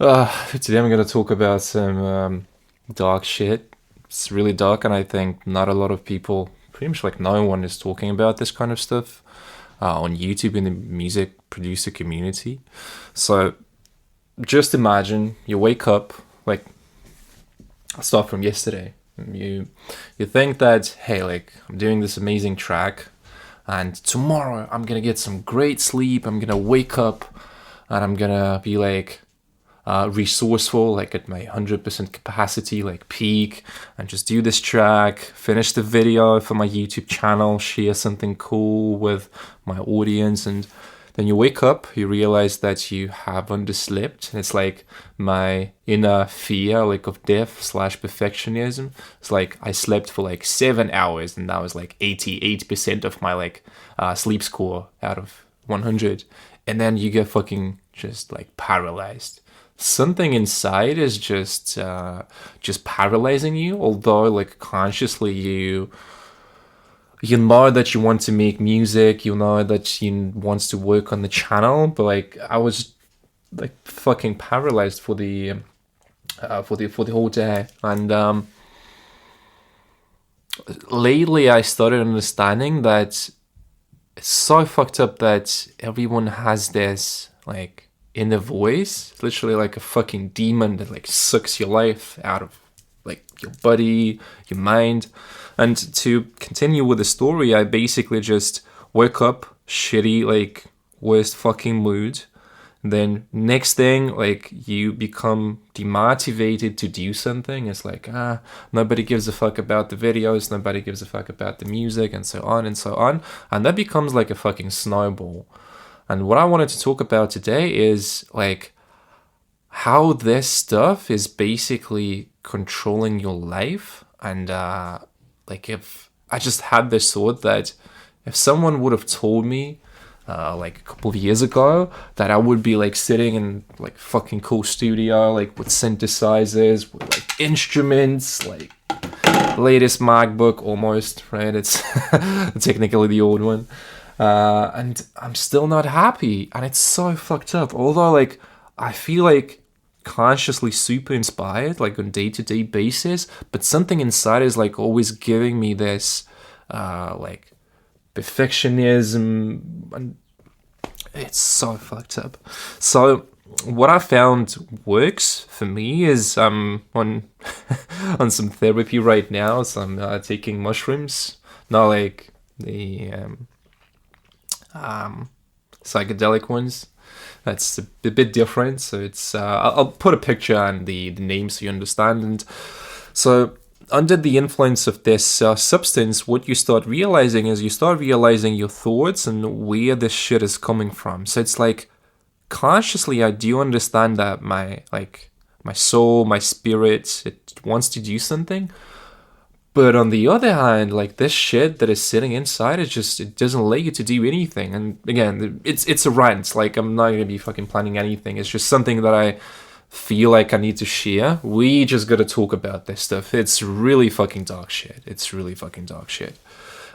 Today I'm gonna talk about some dark shit. It's really dark, and I think not a lot of people, pretty much like no one, is talking about this kind of stuff on YouTube in the music producer community. So just imagine you wake up, like I'll start from yesterday. You think that, hey, like I'm doing this amazing track, and tomorrow I'm gonna get some great sleep. I'm gonna wake up, and I'm gonna be like resourceful, like at my 100% capacity, like peak, and just do this track, finish the video for my YouTube channel, share something cool with my audience, and then you wake up, you realize that you have underslept, and it's like my inner fear, like of death slash perfectionism. It's like I slept for like 7 hours, and that was like 88% of my like sleep score out of 100, and then you get fucking just like paralyzed. Something inside is just paralyzing you, although like consciously you know that you want to make music, you know that you want to work on the channel, but like I was like fucking paralyzed for the whole day. And lately I started understanding that it's so fucked up that everyone has this like inner voice. It's literally like a fucking demon that like sucks your life out of like your body, your mind. And to continue with the story, I basically just woke up shitty, like worst fucking mood. Then next thing, like you become demotivated to do something. It's like, nobody gives a fuck about the videos, nobody gives a fuck about the music, and so on and so on. And that becomes like a fucking snowball. And what I wanted to talk about today is like how this stuff is basically controlling your life. And like if I just had this thought that if someone would have told me like a couple of years ago that I would be like sitting in like fucking cool studio, like with synthesizers, with like instruments, like latest MacBook almost, right? It's technically the old one. And I'm still not happy, and it's so fucked up. Although like I feel like consciously super inspired, like on day-to-day basis, but something inside is like always giving me this like perfectionism, and it's so fucked up. So what I found works for me is on on some therapy right now. So I'm taking mushrooms, not like the psychedelic ones. That's a bit different. So it's I'll put a picture and the name so you understand. And so under the influence of this substance, what you start realizing is you start realizing your thoughts and where this shit is coming from. So it's like consciously I do understand that my soul, my spirit, it wants to do something. But on the other hand, like this shit that is sitting inside is just, it doesn't let you to do anything. And again, it's a rant. Like I'm not gonna be fucking planning anything. It's just something that I feel like I need to share. We just gotta talk about this stuff. It's really fucking dark shit. It's really fucking dark shit.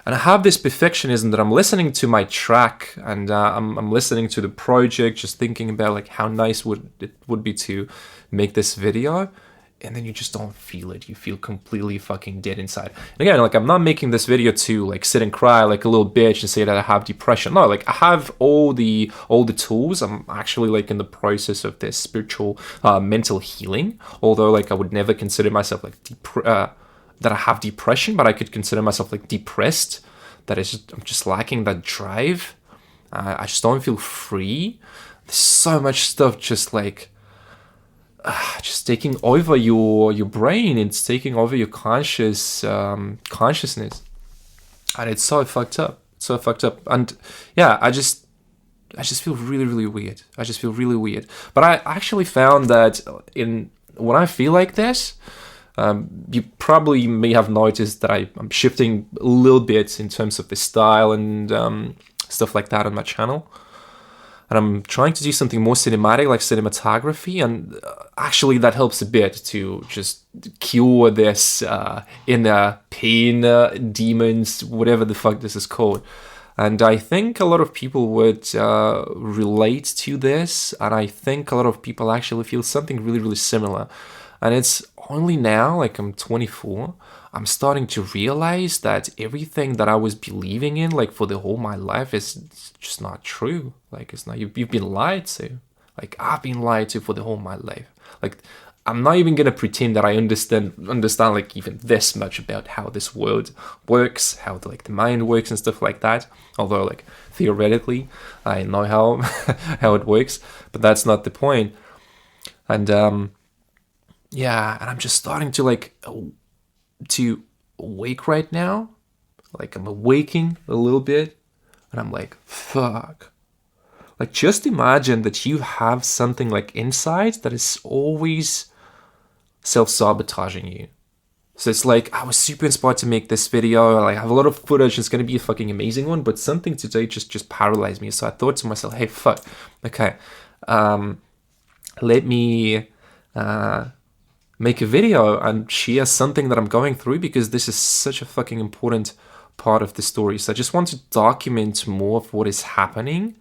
And I have this perfectionism that I'm listening to my track, and I'm listening to the project, just thinking about like how nice would it would be to make this video, and then you just don't feel it. You feel completely fucking dead inside. And again, like I'm not making this video to like sit and cry like a little bitch and say that I have depression. No, like I have all the tools. I'm actually like in the process of this spiritual mental healing. Although like I would never consider myself like that I have depression, but I could consider myself like depressed. That is, I'm just lacking that drive. I just don't feel free. There's so much stuff just like just taking over your brain. It's taking over your consciousness, and it's so fucked up. So fucked up. And yeah, I just feel really really weird. I just feel really weird. But I actually found that in when I feel like this. You probably may have noticed that I'm shifting a little bit in terms of the style and stuff like that on my channel. And I'm trying to do something more cinematic, like cinematography, and actually that helps a bit to just cure this inner pain, demons, whatever the fuck this is called. And I think a lot of people would relate to this, and I think a lot of people actually feel something really, really similar. And it's only now, like I'm 24, I'm starting to realize that everything that I was believing in, like for the whole my life, is just not true. Like it's not. You've been lied to. Like I've been lied to for the whole my life. Like I'm not even gonna pretend that I understand like even this much about how this world works, how the mind works and stuff like that. Although like theoretically, I know how how it works, but that's not the point. And yeah, and I'm just starting to awake right now. Like I'm awaking a little bit, and I'm like, fuck. Like just imagine that you have something like inside that is always self-sabotaging you. So it's like, I was super inspired to make this video. Like I have a lot of footage. It's going to be a fucking amazing one, but something today just paralyzed me. So I thought to myself, hey, fuck. Okay. Let me make a video and share something that I'm going through, because this is such a fucking important part of the story. So I just want to document more of what is happening.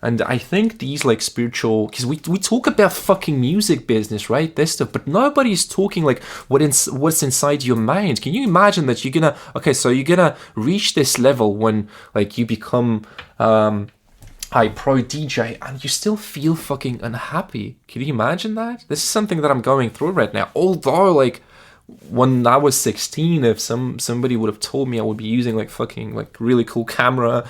And I think these like spiritual, because we talk about fucking music business, right? This stuff, but nobody's talking like what's inside your mind. Can you imagine that you're gonna reach this level when like you become a pro DJ and you still feel fucking unhappy? Can you imagine that? This is something that I'm going through right now. Although like when I was 16, if somebody would have told me I would be using like fucking like really cool camera,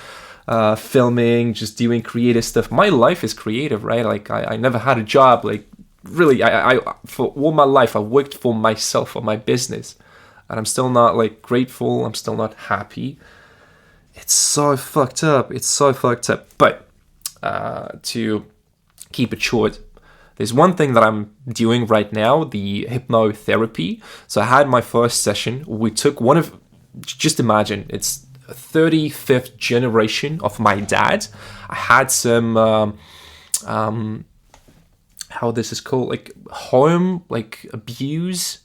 filming, just doing creative stuff. My life is creative, right? Like I never had a job. Like really, I for all my life I worked for myself, for my business, and I'm still not like grateful. I'm still not happy. It's so fucked up. It's so fucked up. But to keep it short, there's one thing that I'm doing right now, the hypnotherapy. So I had my first session. We took one of, just imagine, it's 35th generation of my dad. I had some how this is called, like home like abuse,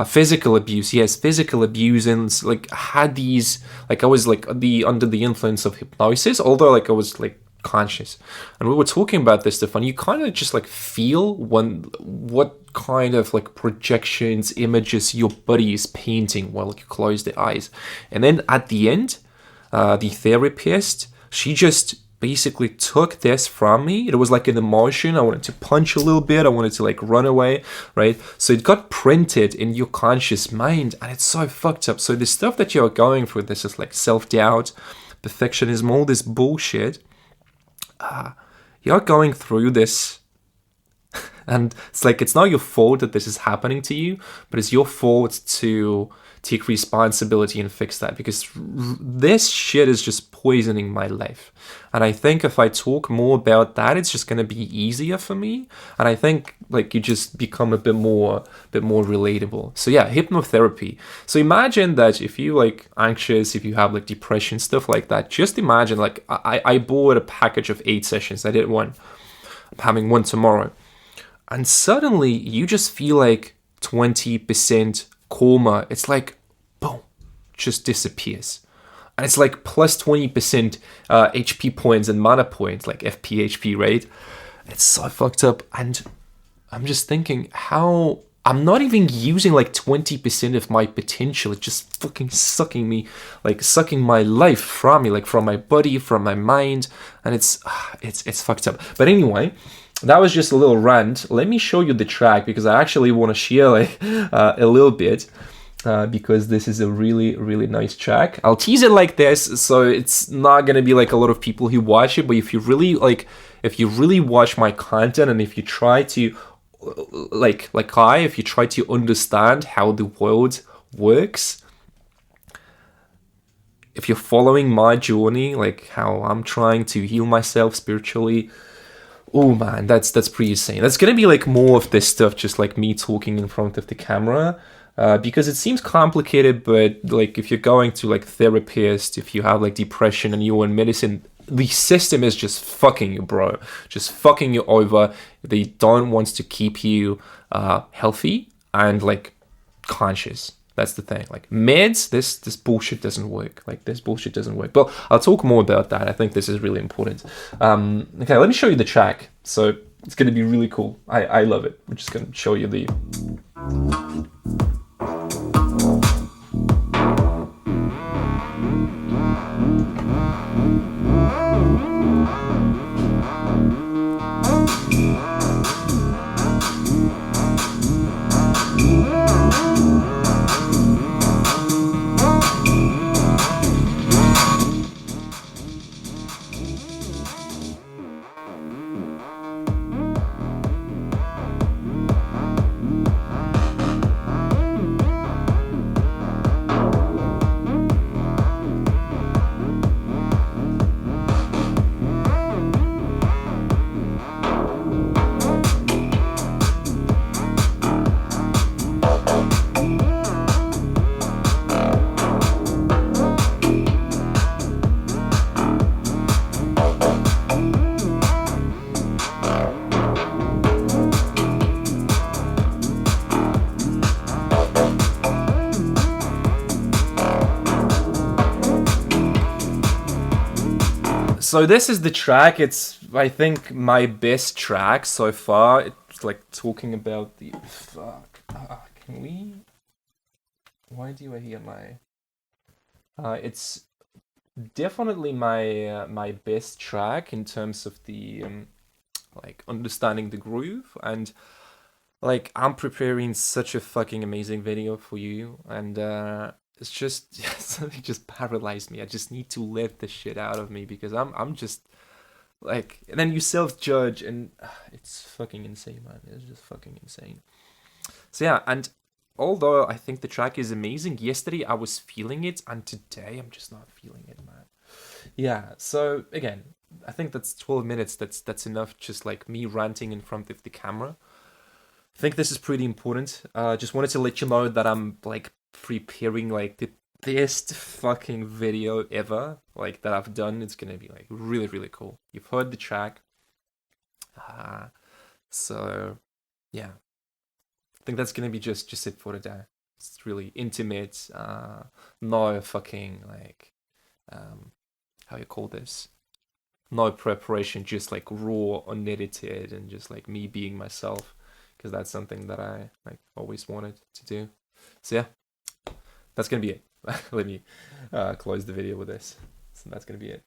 physical abuse. Yes, physical abuse. And like I had these, like I was like under the influence of hypnosis, although like I was like conscious, and we were talking about this stuff, and you kind of just like feel what kind of like projections, images your body is painting while you close the eyes. And then at the end, the therapist, she just basically took this from me. It was like an emotion. I wanted to punch a little bit. I wanted to like run away, right? So it got printed in your conscious mind, and it's so fucked up. So the stuff that you're going through, this is like self-doubt, perfectionism, all this bullshit, you're going through this, and it's like, it's not your fault that this is happening to you, but it's your fault to take responsibility and fix that, because this shit is just poisoning my life. And I think if I talk more about that, it's just going to be easier for me, and I think like you just become a bit more relatable. So yeah, hypnotherapy. So imagine that if you like anxious, if you have like depression, stuff like that, just imagine like I bought a package of 8 sessions. I did one. I'm having one tomorrow. And suddenly you just feel like 20% calmer. It's like, boom, just disappears. And it's like plus 20% HP points and mana points, like FP, right? It's so fucked up. And I'm just thinking how I'm not even using like 20% of my potential. It's just fucking sucking me, like sucking my life from me, like from my body, from my mind. And it's fucked up. But anyway, that was just a little rant. Let me show you the track, because I actually want to share like a little bit, because this is a really, really nice track. I'll tease it like this, so it's not gonna be like a lot of people who watch it, but if you really watch my content, and if you try to if you try to understand how the world works, if you're following my journey, like how I'm trying to heal myself spiritually, oh man, that's pretty insane. That's gonna be like more of this stuff, just like me talking in front of the camera, because it seems complicated. But like if you're going to like therapist, if you have like depression and you're in medicine, the system is just fucking you, bro. Just fucking you over. They don't want to keep you healthy and like conscious. That's the thing. Like meds, this bullshit doesn't work. Like this bullshit doesn't work. But I'll talk more about that. I think this is really important. Okay, let me show you the track. So it's going to be really cool. I love it. We're just going to show you the. So this is the track. It's, I think, my best track so far. It's like talking about the fuck. Can we? Why do I hear my? It's definitely my best track in terms of the like understanding the groove, and like I'm preparing such a fucking amazing video for you, and it's just something just paralyzed me. I just need to let the shit out of me because I'm just like, and then you self judge, and it's fucking insane, man. It's just fucking insane. So yeah, and although I think the track is amazing, yesterday I was feeling it, and today I'm just not feeling it, man. Yeah. So again, I think that's 12 minutes. That's enough. Just like me ranting in front of the camera. I think this is pretty important. Just wanted to let you know that I'm like preparing like the best fucking video ever, like that I've done. It's gonna be like really, really cool. You've heard the track. So yeah, I think that's gonna be just it for today. It's really intimate. No fucking like how you call this? No preparation, just like raw, unedited, and just like me being myself, because that's something that I like always wanted to do. So yeah, that's gonna be it. Let me close the video with this. So that's gonna be it.